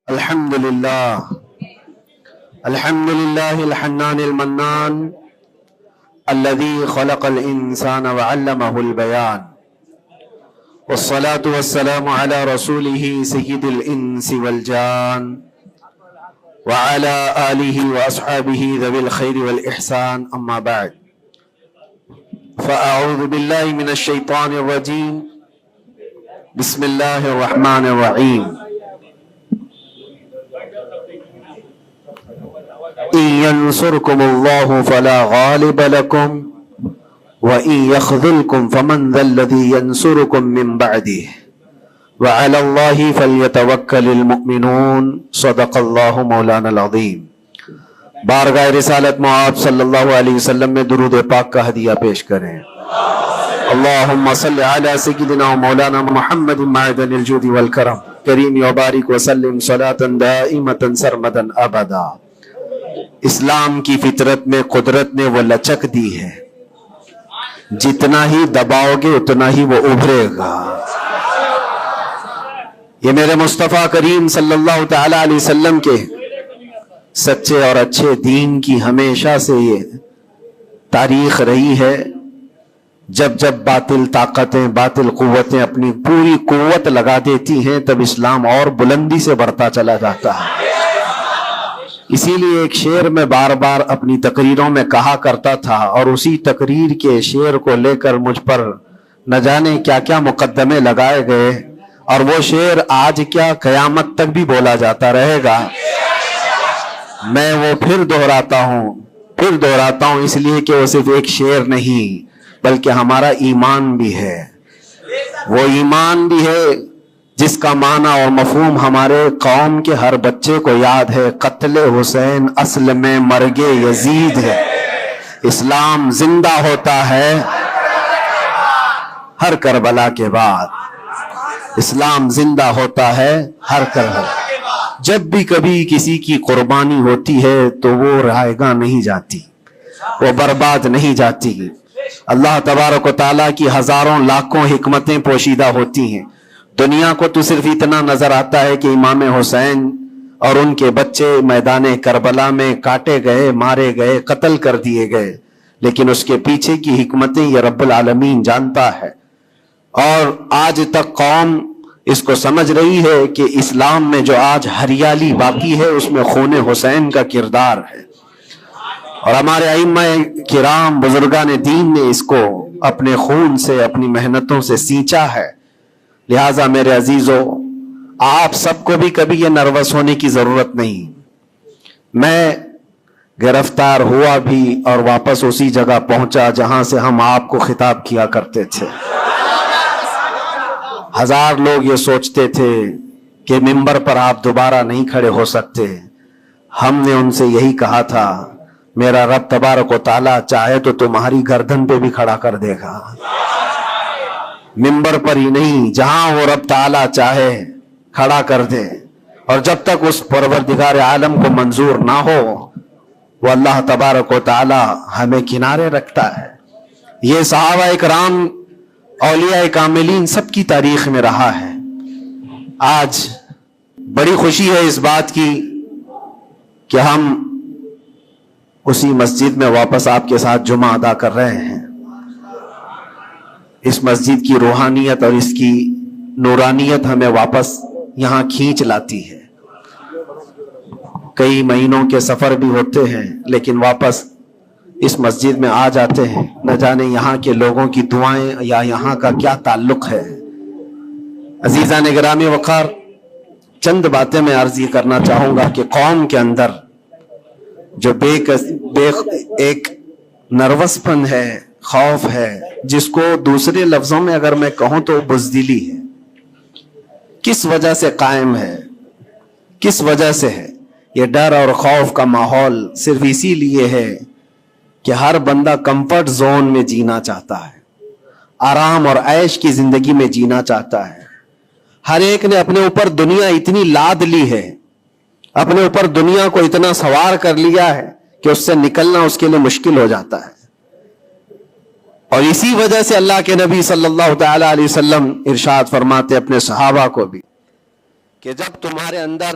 الحمد لله الحنان المنان الذي خلق الإنسان وعلمه البيان، والصلاة والسلام على رسوله سيد الإنس والجان وعلى آله وأصحابه ذوي الخير والإحسان، أما بعد، فأعوذ بالله من الشيطان الرجيم. بسم الله الرحمن الرحيم. إن ينصركم الله فلا غالب لكم وإن يخذلكم فمن ذا الذي ينصركم من بعده وعلى الله فليتوكل المؤمنون. صدق الله مولانا العظیم. بارگاہ رسالت معاب صلی اللہ علیہ وسلم میں درود پاک کا ہدیہ پیش کریں. اللہم صل علی سیدنا مولانا محمد معدن الجود والکرم کریم وبارک وسلم صلاة دائمة سرمدا ابدا. اسلام کی فطرت میں قدرت نے وہ لچک دی ہے، جتنا ہی دباؤ گے اتنا ہی وہ ابھرے گا. یہ میرے مصطفیٰ کریم صلی اللہ تعالی علیہ وسلم کے سچے اور اچھے دین کی ہمیشہ سے یہ تاریخ رہی ہے. جب جب باطل طاقتیں، باطل قوتیں اپنی پوری قوت لگا دیتی ہیں، تب اسلام اور بلندی سے بڑھتا چلا جاتا ہے. اسی لیے ایک شعر میں بار بار اپنی تقریروں میں کہا کرتا تھا، اور اسی تقریر کے شعر کو لے کر مجھ پر نہ جانے کیا کیا مقدمے لگائے گئے، اور وہ شعر آج کیا قیامت تک بھی بولا جاتا رہے گا. میں وہ پھر دہراتا ہوں اس لیے کہ وہ صرف ایک شعر نہیں بلکہ ہمارا ایمان بھی ہے. وہ ایمان بھی ہے جس کا معنی اور مفہوم ہمارے قوم کے ہر بچے کو یاد ہے. قتل حسین اصل میں مرگ یزید ہے. اسلام زندہ ہوتا ہے ہر کربلا کے بعد. اسلام زندہ ہوتا ہے ہر کربلا. جب بھی کبھی کسی کی قربانی ہوتی ہے تو وہ رائے گاہ نہیں جاتی، وہ برباد نہیں جاتی. اللہ تبارک و تعالیٰ کی ہزاروں لاکھوں حکمتیں پوشیدہ ہوتی ہیں. دنیا کو تو صرف اتنا نظر آتا ہے کہ امام حسین اور ان کے بچے میدان کربلا میں کاٹے گئے، مارے گئے، قتل کر دیے گئے، لیکن اس کے پیچھے کی حکمتیں یہ رب العالمین جانتا ہے. اور آج تک قوم اس کو سمجھ رہی ہے کہ اسلام میں جو آج ہریالی باقی ہے اس میں خون حسین کا کردار ہے. اور ہمارے ائمہ کرام بزرگان دین نے اس کو اپنے خون سے، اپنی محنتوں سے سینچا ہے. لہٰذا میرے عزیزو، آپ سب کو بھی کبھی یہ نروس ہونے کی ضرورت نہیں. میں گرفتار ہوا بھی اور واپس اسی جگہ پہنچا جہاں سے ہم آپ کو خطاب کیا کرتے تھے. ہزار لوگ یہ سوچتے تھے کہ ممبر پر آپ دوبارہ نہیں کھڑے ہو سکتے. ہم نے ان سے یہی کہا تھا، میرا رب تبارک و تعالیٰ چاہے تو تمہاری گردن پہ بھی کھڑا کر دے گا. ممبر پر ہی نہیں، جہاں وہ رب تعالیٰ چاہے کھڑا کر دے. اور جب تک اس پروردگار عالم کو منظور نہ ہو، وہ اللہ تبارک و تعالیٰ ہمیں کنارے رکھتا ہے. یہ صحابہ اکرام، اولیاء کاملین سب کی تاریخ میں رہا ہے. آج بڑی خوشی ہے اس بات کی کہ ہم اسی مسجد میں واپس آپ کے ساتھ جمعہ ادا کر رہے ہیں. اس مسجد کی روحانیت اور اس کی نورانیت ہمیں واپس یہاں کھینچ لاتی ہے. کئی مہینوں کے سفر بھی ہوتے ہیں لیکن واپس اس مسجد میں آ جاتے ہیں. نہ جانے یہاں کے لوگوں کی دعائیں یا یہاں کا کیا تعلق ہے. عزیزان گرامی وقار، چند باتیں میں عرض یہ کرنا چاہوں گا کہ قوم کے اندر جو ایک نروس پن ہے، خوف ہے، جس کو دوسرے لفظوں میں اگر میں کہوں تو بزدلی ہے. کس وجہ سے قائم ہے؟ کس وجہ سے ہے یہ ڈر اور خوف کا ماحول؟ صرف اسی لیے ہے کہ ہر بندہ کمفرٹ زون میں جینا چاہتا ہے، آرام اور عیش کی زندگی میں جینا چاہتا ہے. ہر ایک نے اپنے اوپر دنیا اتنی لاد لی ہے، اپنے اوپر دنیا کو اتنا سوار کر لیا ہے کہ اس سے نکلنا اس کے لیے مشکل ہو جاتا ہے. اور اسی وجہ سے اللہ کے نبی صلی اللہ تعالی علیہ وسلم ارشاد فرماتے اپنے صحابہ کو بھی کہ جب تمہارے اندر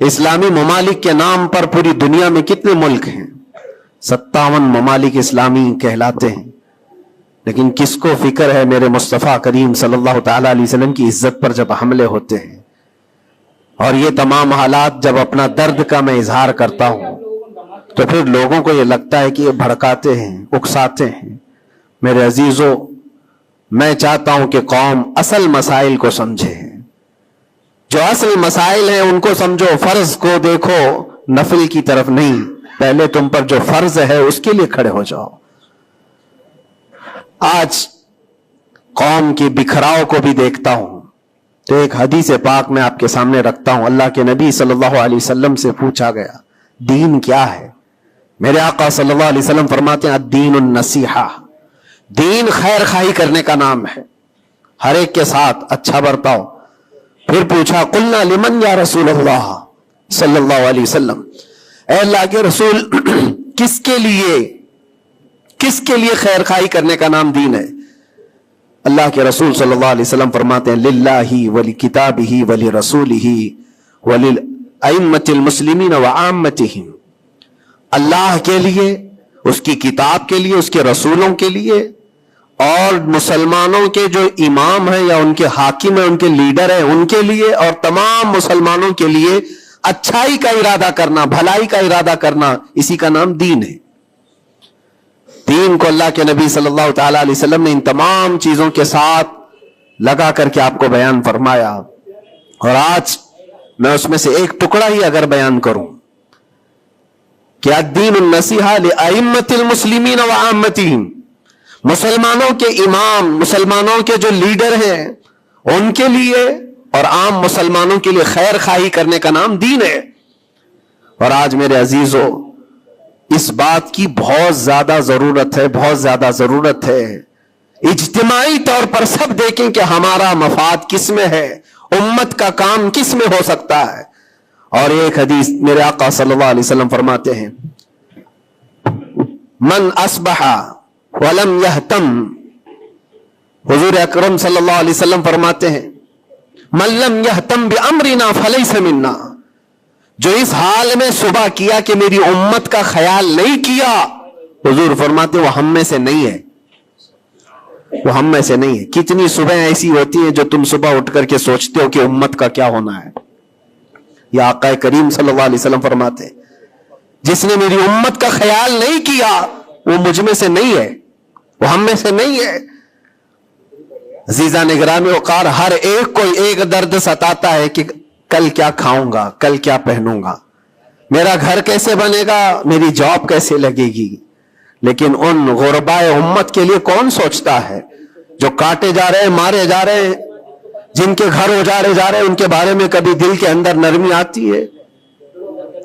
اسلامی ممالک کے نام پر پوری دنیا میں کتنے ملک ہیں؟ 57 ممالک اسلامی کہلاتے ہیں. لیکن کس کو فکر ہے میرے مصطفیٰ کریم صلی اللہ تعالی علیہ وسلم کی عزت پر جب حملے ہوتے ہیں؟ اور یہ تمام حالات جب اپنا درد کا میں اظہار کرتا ہوں تو پھر لوگوں کو یہ لگتا ہے کہ یہ بھڑکاتے ہیں، اکساتے ہیں. میرے عزیزو، میں چاہتا ہوں کہ قوم اصل مسائل کو سمجھے. جو اصل مسائل ہیں ان کو سمجھو، فرض کو دیکھو، نفل کی طرف نہیں. پہلے تم پر جو فرض ہے اس کے لیے کھڑے ہو جاؤ. آج قوم کی بکھراؤ کو بھی دیکھتا ہوں تو ایک حدیث پاک میں آپ کے سامنے رکھتا ہوں. اللہ کے نبی صلی اللہ علیہ وسلم سے پوچھا گیا دین کیا ہے؟ میرے آقا صلی اللہ علیہ وسلم فرماتے ہیں الدین النصیحہ. دین خیر خواہی کرنے کا نام ہے، ہر ایک کے ساتھ اچھا برتاؤ. پھر پوچھا قلنا لمن یا رسول اللہ صلی اللہ علیہ وسلم، اے اللہ کے رسول کس کے لیے خیر خواہی کرنے کا نام دین ہے؟ اللہ کے رسول صلی اللہ علیہ وسلم فرماتے ہیں للہ ولکتابہ ولرسولہ وللائمۃ المسلمین وعامتہم. اللہ کے لیے، اس کی کتاب کے لیے، اس کے رسولوں کے لیے، اور مسلمانوں کے جو امام ہیں یا ان کے حاکم ہیں، ان کے لیڈر ہیں، ان کے لیے، اور تمام مسلمانوں کے لیے اچھائی کا ارادہ کرنا، بھلائی کا ارادہ کرنا، اسی کا نام دین ہے. دین کو اللہ کے نبی صلی اللہ تعالی علیہ وسلم نے ان تمام چیزوں کے ساتھ لگا کر کے آپ کو بیان فرمایا. اور آج میں اس میں سے ایک ٹکڑا ہی اگر بیان کروں کہ الدین النصیحہ لائمۃ المسلمین وعامتہم، مسلمانوں کے امام، مسلمانوں کے جو لیڈر ہیں ان کے لیے اور عام مسلمانوں کے لیے خیر خواہی کرنے کا نام دین ہے. اور آج میرے عزیزو اس بات کی بہت زیادہ ضرورت ہے، بہت زیادہ ضرورت ہے. اجتماعی طور پر سب دیکھیں کہ ہمارا مفاد کس میں ہے، امت کا کام کس میں ہو سکتا ہے. اور ایک حدیث میرے آقا صلی اللہ علیہ وسلم فرماتے ہیں من اصبح ولم یہتم، حضور اکرم صلی اللہ علیہ وسلم فرماتے ہیں من لم یہتم بامرنا فلیس منا، جو اس حال میں صبح کیا کہ میری امت کا خیال نہیں کیا، حضور فرماتے وہ ہم میں سے نہیں ہے، وہ ہم میں سے نہیں ہے. کتنی صبح ایسی ہوتی ہیں جو تم صبح اٹھ کر کے سوچتے ہو کہ امت کا کیا ہونا ہے. یا آقا کریم صلی اللہ علیہ وسلم فرماتے جس نے میری امت کا خیال نہیں کیا وہ مجھ میں سے نہیں ہے، وہ ہم میں سے نہیں ہے. عزیزان گرامی وقار، ہر ایک کو ایک درد ستاتا ہے کہ کل کیا کھاؤں گا، کل کیا پہنوں گا، میرا گھر کیسے بنے گا، میری جاب کیسے لگے گی. لیکن ان غربائے امت کے لیے کون سوچتا ہے جو کاٹے جا رہے ہیں، مارے جا رہے ہیں، جن کے گھر اجاڑے جا رہے ہیں، ان کے بارے میں کبھی دل کے اندر نرمی آتی ہے؟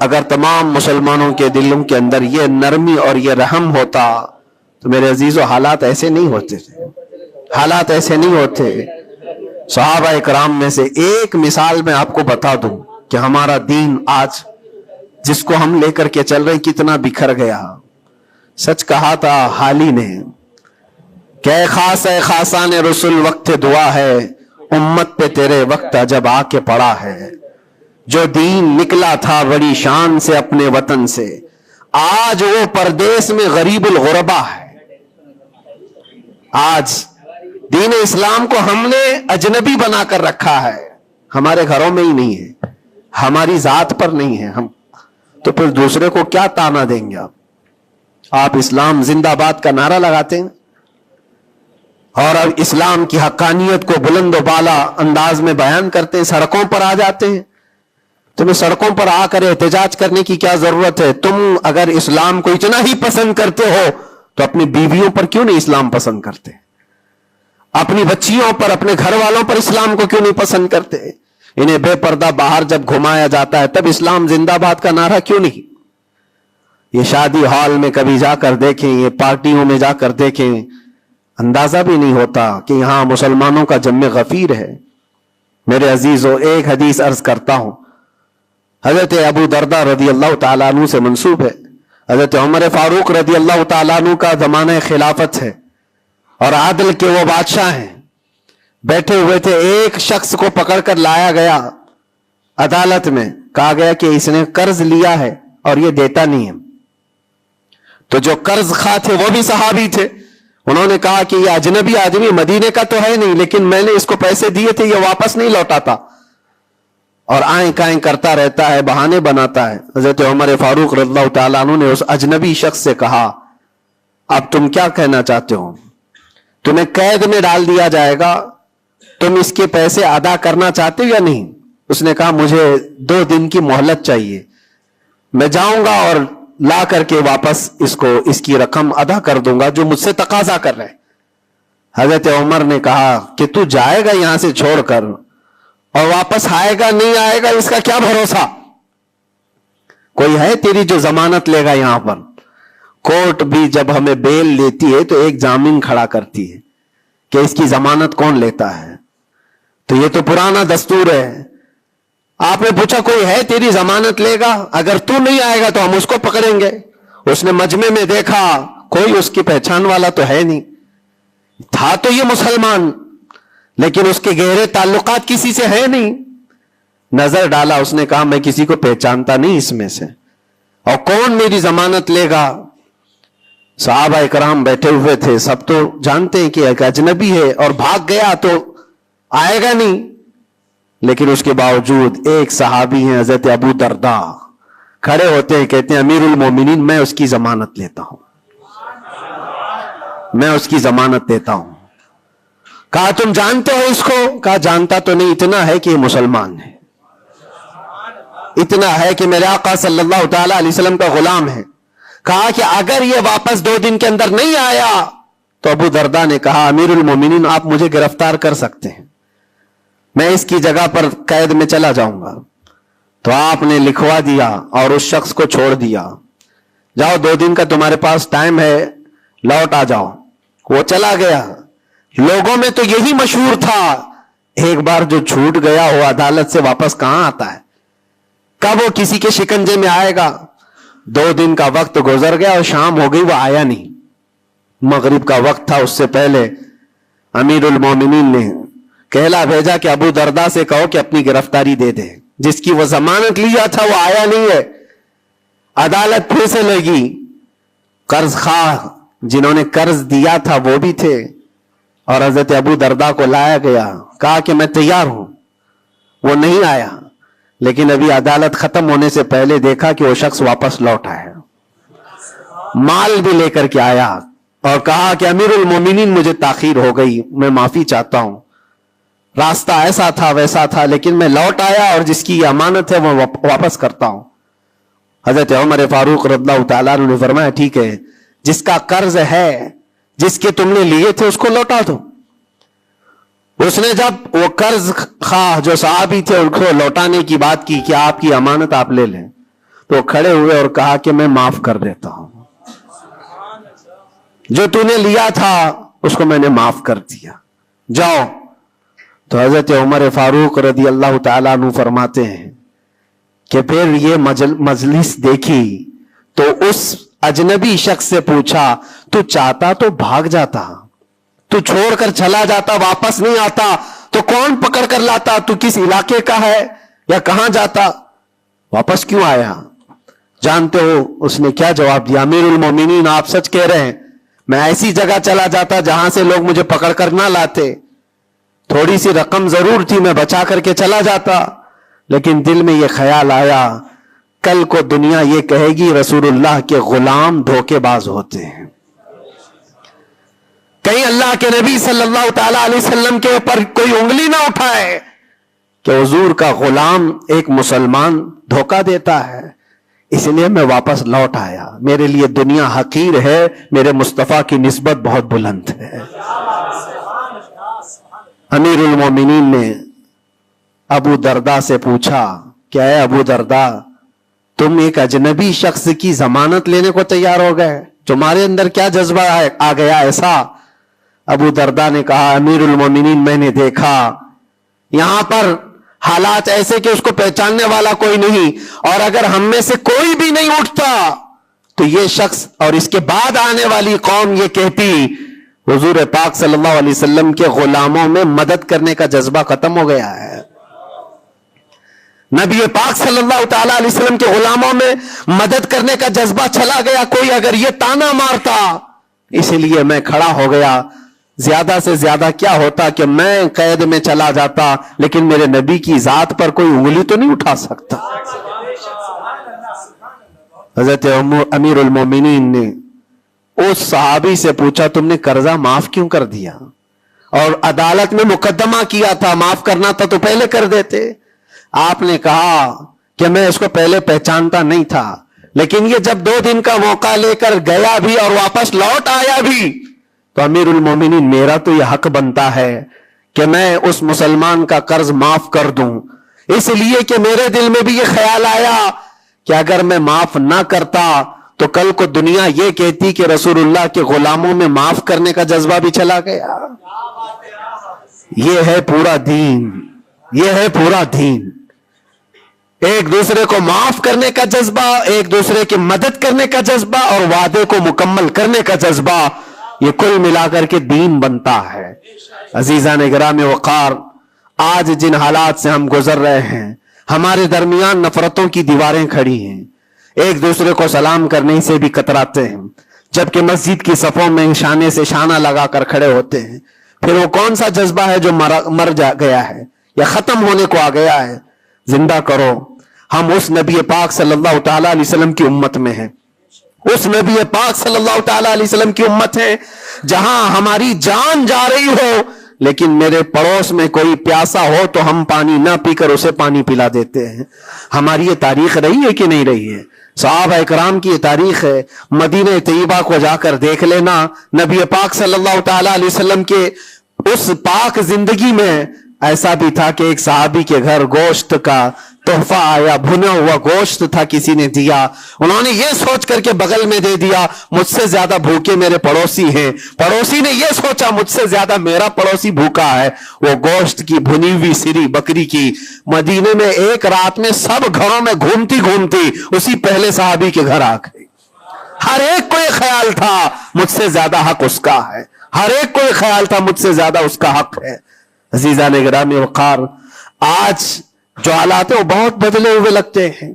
اگر تمام مسلمانوں کے دلوں کے اندر یہ نرمی اور یہ رحم ہوتا تو میرے عزیزو حالات ایسے نہیں ہوتے تھے، حالات ایسے نہیں ہوتے. صحابہ اکرام میں سے ایک مثال میں آپ کو بتا دوں کہ ہمارا دین آج جس کو ہم لے کر کے چل رہے کتنا بکھر گیا. سچ کہا تھا حالی نے کہ خاص ہے خاصان رسول وقت دعا ہے، امت پہ تیرے وقت جب آ کے پڑا ہے. جو دین نکلا تھا بڑی شان سے اپنے وطن سے، آج وہ پردیس میں غریب الغربا ہے. آج دین اسلام کو ہم نے اجنبی بنا کر رکھا ہے، ہمارے گھروں میں ہی نہیں ہے، ہماری ذات پر نہیں ہے. ہم تو پھر دوسرے کو کیا تانا دیں گے؟ آپ اسلام زندہ باد کا نعرہ لگاتے ہیں اور اب اسلام کی حقانیت کو بلند و بالا انداز میں بیان کرتے ہیں، سڑکوں پر آ جاتے ہیں. تمہیں سڑکوں پر آ کر احتجاج کرنے کی کیا ضرورت ہے؟ تم اگر اسلام کو اتنا ہی پسند کرتے ہو تو اپنی بیویوں پر کیوں نہیں اسلام پسند کرتے؟ اپنی بچیوں پر، اپنے گھر والوں پر اسلام کو کیوں نہیں پسند کرتے؟ انہیں بے پردہ باہر جب گھمایا جاتا ہے تب اسلام زندہ باد کا نعرہ کیوں نہیں؟ یہ شادی ہال میں کبھی جا کر دیکھیں، یہ پارٹیوں میں جا کر دیکھیں، اندازہ بھی نہیں ہوتا کہ یہاں مسلمانوں کا جم غفیر ہے. میرے عزیزو، ایک حدیث عرض کرتا ہوں، حضرت ابو دردہ رضی اللہ تعالیٰ عنہ سے منسوب ہے. حضرت عمر فاروق رضی اللہ تعالیٰ عنہ کا زمانہ خلافت ہے اور عادل کے وہ بادشاہ ہیں. بیٹھے ہوئے تھے، ایک شخص کو پکڑ کر لایا گیا عدالت میں کہا گیا کہ اس نے قرض لیا ہے اور یہ دیتا نہیں ہے. تو جو قرض خواہ تھے وہ بھی صحابی تھے. انہوں نے کہا کہ یہ اجنبی آدمی مدینے کا تو ہے نہیں, لیکن میں نے اس کو پیسے دیے تھے, یہ واپس نہیں لوٹاتا اور آئیں کائیں کرتا رہتا ہے, بہانے بناتا ہے. حضرت عمر فاروق رضی اللہ تعالیٰ عنہ نے اس اجنبی شخص سے کہا, اب تم کیا کہنا چاہتے ہو؟ تمہیں قید میں ڈال دیا جائے گا, تم اس کے پیسے ادا کرنا چاہتے ہو یا نہیں؟ اس نے کہا مجھے 2 دن کی مہلت چاہیے, میں جاؤں گا اور لا کر کے واپس اس کی رقم ادا کر دوں گا جو مجھ سے تقاضا کر رہے. حضرت عمر نے کہا کہ تو جائے گا یہاں سے چھوڑ کر اور واپس آئے گا نہیں آئے گا, اس کا کیا بھروسہ؟ کوئی ہے تیری جو ضمانت لے گا؟ یہاں پر کورٹ بھی جب ہمیں بیل لیتی ہے تو ایک ضامن کھڑا کرتی ہے کہ اس کی ضمانت کون لیتا ہے. تو یہ تو پرانا دستور ہے. آپ نے پوچھا کوئی ہے تیری ضمانت لے گا؟ اگر تو نہیں آئے گا تو ہم اس کو پکڑیں گے. اس نے مجمع میں دیکھا کوئی اس کی پہچان والا تو ہے نہیں. تھا تو یہ مسلمان, لیکن اس کے گہرے تعلقات کسی سے ہے نہیں. نظر ڈالا, اس نے کہا میں کسی کو پہچانتا نہیں اس میں سے, اور کون میری ضمانت لے گا؟ صحابہ اکرام بیٹھے ہوئے تھے, سب تو جانتے ہیں کہ ایک اجنبی ہے اور بھاگ گیا تو آئے گا نہیں. لیکن اس کے باوجود ایک صحابی ہیں حضرت ابو درداء, کھڑے ہوتے ہیں, کہتے ہیں امیر المومنین میں اس کی ضمانت لیتا ہوں, میں اس کی ضمانت دیتا ہوں. کہا تم جانتے ہو اس کو؟ کہا جانتا تو نہیں, اتنا ہے کہ یہ مسلمان ہے, اتنا ہے کہ میرے آقا صلی اللہ تعالی علیہ وسلم کا غلام ہے. کہا کہ اگر یہ واپس 2 دن کے اندر نہیں آیا تو ابو درداء نے کہا امیر المومنین آپ مجھے گرفتار کر سکتے ہیں, میں اس کی جگہ پر قید میں چلا جاؤں گا. تو آپ نے لکھوا دیا اور اس شخص کو چھوڑ دیا, جاؤ 2 دن کا تمہارے پاس ٹائم ہے, لوٹ آ جاؤ. وہ چلا گیا. لوگوں میں تو یہی مشہور تھا, ایک بار جو چھوٹ گیا وہ عدالت سے واپس کہاں آتا ہے, کب وہ کسی کے شکنجے میں آئے گا. 2 دن کا وقت گزر گیا اور شام ہو گئی, وہ آیا نہیں. مغرب کا وقت تھا, اس سے پہلے امیر المومنین نے کہلا بھیجا کہ ابو درداء سے کہو کہ اپنی گرفتاری دے دے. جس کی وہ ضمانت لیا تھا وہ آیا نہیں ہے. عدالت پھر سے لگی. قرض خواہ جنہوں نے قرض دیا تھا وہ بھی تھے, اور حضرت ابو درداء کو لایا گیا. کہا کہ میں تیار ہوں. وہ نہیں آیا, لیکن ابھی عدالت ختم ہونے سے پہلے دیکھا کہ وہ شخص واپس لوٹ آیا, مال بھی لے کر کے آیا, اور کہا کہ امیر المومنین مجھے تاخیر ہو گئی, میں معافی چاہتا ہوں, راستہ ایسا تھا ویسا تھا, لیکن میں لوٹ آیا اور جس کی یہ امانت ہے وہ واپس کرتا ہوں. حضرت عمر فاروق رضی اللہ تعالیٰ عنہ نے فرمایا ٹھیک ہے, جس کا قرض ہے, جس کے تم نے لیے تھے اس کو لوٹا دو. اس نے جب وہ قرض خواہ جو صحابی تھے ان کو لوٹانے کی بات کی کہ آپ کی امانت آپ لے لیں, تو کھڑے ہوئے اور کہا کہ میں معاف کر دیتا ہوں, جو تو نے لیا تھا اس کو میں نے معاف کر دیا, جاؤ. تو حضرت عمر فاروق رضی اللہ تعالیٰ عنہ فرماتے ہیں کہ پھر یہ مجلس دیکھی تو اس اجنبی شخص سے پوچھا تو چاہتا تو بھاگ جاتا, تو چھوڑ کر چلا جاتا, واپس نہیں آتا تو کون پکڑ کر لاتا, تو کس علاقے کا ہے یا کہاں جاتا, واپس کیوں آیا؟ جانتے ہو اس نے کیا جواب دیا؟ امیر المومنین آپ سچ کہہ رہے ہیں, میں ایسی جگہ چلا جاتا جہاں سے لوگ مجھے پکڑ کر نہ لاتے, تھوڑی سی رقم ضرور تھی, میں بچا کر کے چلا جاتا, لیکن دل میں یہ خیال آیا کل کو دنیا یہ کہے گی رسول اللہ کے غلام دھوکے باز ہوتے ہیں, کہیں اللہ کے نبی صلی اللہ تعالی علیہ وسلم کے اوپر کوئی انگلی نہ اٹھائے کہ حضور کا غلام ایک مسلمان دھوکہ دیتا ہے. اس لیے میں واپس لوٹ آیا, میرے لیے دنیا حقیر ہے, میرے مصطفیٰ کی نسبت بہت بلند ہے. امیر المومنین نے ابو درداء سے پوچھا کہ اے ابو درداء, تم ایک اجنبی شخص کی ضمانت لینے کو تیار ہو گئے, تمہارے اندر کیا جذبہ آ گیا ایسا؟ ابو درداء نے کہا امیر المومنین میں نے دیکھا یہاں پر حالات ایسے کہ اس کو پہچاننے والا کوئی نہیں, اور اگر ہم میں سے کوئی بھی نہیں اٹھتا تو یہ شخص اور اس کے بعد آنے والی قوم یہ کہتی حضور پاک صلی اللہ علیہ وسلم کے غلاموں میں مدد کرنے کا جذبہ ختم ہو گیا ہے. نبی پاک صلی اللہ تعالی علیہ وسلم کے غلاموں میں مدد کرنے کا جذبہ چلا گیا. کوئی اگر یہ تانا مارتا اس لیے میں کھڑا ہو گیا, زیادہ سے زیادہ کیا ہوتا کہ میں قید میں چلا جاتا, لیکن میرے نبی کی ذات پر کوئی انگلی تو نہیں اٹھا سکتا. حضرت امیر المومنین نے اس صحابی سے پوچھا تم نے قرضہ معاف کیوں کر دیا, اور عدالت میں مقدمہ کیا تھا, معاف کرنا تھا تو پہلے کر دیتے. آپ نے کہا کہ میں اس کو پہلے پہچانتا نہیں تھا, لیکن یہ جب 2 دن کا موقع لے کر گیا بھی اور واپس لوٹ آیا بھی تو امیر المومنین میرا تو یہ حق بنتا ہے کہ میں اس مسلمان کا قرض معاف کر دوں, اس لیے کہ میرے دل میں بھی یہ خیال آیا کہ اگر میں معاف نہ کرتا تو کل کو دنیا یہ کہتی کہ رسول اللہ کے غلاموں میں معاف کرنے کا جذبہ بھی چلا گیا. یہ ہے پورا دین, یہ ہے پورا دین. ایک دوسرے کو معاف کرنے کا جذبہ, ایک دوسرے کی مدد کرنے کا جذبہ, اور وعدے کو مکمل کرنے کا جذبہ, یہ کل ملا کر کے دین بنتا ہے. عزیزان گرامی وقار, آج جن حالات سے ہم گزر رہے ہیں, ہمارے درمیان نفرتوں کی دیواریں کھڑی ہیں, ایک دوسرے کو سلام کرنے سے بھی کتراتے ہیں, جبکہ مسجد کی صفوں میں شانے سے شانہ لگا کر کھڑے ہوتے ہیں. پھر وہ کون سا جذبہ ہے جو مر گیا ہے یا ختم ہونے کو آ گیا ہے؟ زندہ کرو. ہم اس نبی پاک صلی اللہ تعالی علیہ وسلم کی امت میں ہیں, اس نبی پاک صلی اللہ تعالی علیہ وسلم کی امت ہے جہاں ہماری جان جا رہی ہو لیکن میرے پڑوس میں کوئی پیاسا ہو تو ہم پانی نہ پی کر اسے پانی پلا دیتے ہیں. ہماری یہ تاریخ رہی ہے کہ نہیں رہی ہے؟ صحابہ اکرام کی یہ تاریخ ہے. مدینہ طیبہ کو جا کر دیکھ لینا, نبی پاک صلی اللہ تعالی علیہ وسلم کے اس پاک زندگی میں ایسا بھی تھا کہ ایک صحابی کے گھر گوشت کا تحفہ آیا, بھنا ہوا گوشت تھا, کسی نے دیا, انہوں نے یہ سوچ کر کے بغل میں دے دیا مجھ سے زیادہ بھوکے میرے پڑوسی ہیں. پڑوسی نے یہ سوچا مجھ سے زیادہ میرا پڑوسی بھوکا ہے. وہ گوشت کی بھنی ہوئی سری بکری کی مدینے میں ایک رات میں سب گھروں میں گھومتی گھومتی اسی پہلے صحابی کے گھر آ گئی. ہر ایک کو یہ خیال تھا مجھ سے زیادہ حق اس کا ہے, ہر ایک کو یہ خیال تھا مجھ سے زیادہ اس کا حق ہے. عزیزان گرامی وقار, آج جو حالات ہیں وہ بہت بدلے ہوئے لگتے ہیں.